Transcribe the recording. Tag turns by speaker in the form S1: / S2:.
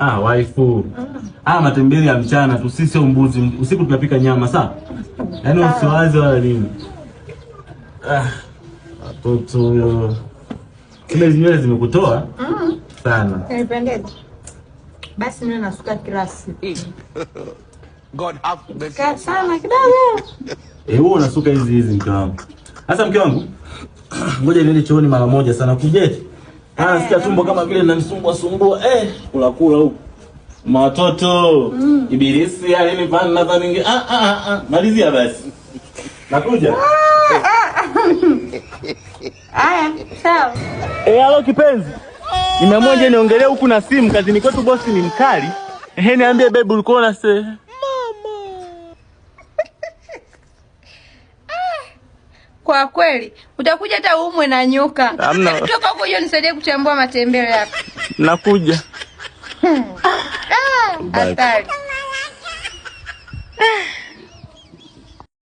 S1: Waifu. Matembele ya mchana tu, sisi sio mbuzi. Usiku tunapika nyama, sawa? Yaani usiwaze wala nini. Watoto. Kile nywele zimekutoa? Sana.
S2: Inapendeza. Basi niwe nasuka kila siku.
S3: God have mercy.
S2: Sana kidogo.
S1: Wewe unasuka hizi mke wangu. Sasa mke wangu, ngoja niende chooni mara moja sana kujeti. Sikia tumbo kama vile linanisumbua. Kula huko. Watoto. Ibilisi yani pana ninge. Malizia basi. Nakuja.
S2: Sawa.
S1: Halo kipenzi. Nimeamua je niongelee huku na simu, kazini kwetu bosi ni mkali. Niambie babe ulikuwa unasema.
S2: Kwa kweli, utakuja hata uumwe na nyoka. Toka huko hiyo nisaidie kuchambua matembele yako.
S1: Nakuja.
S2: Hatari.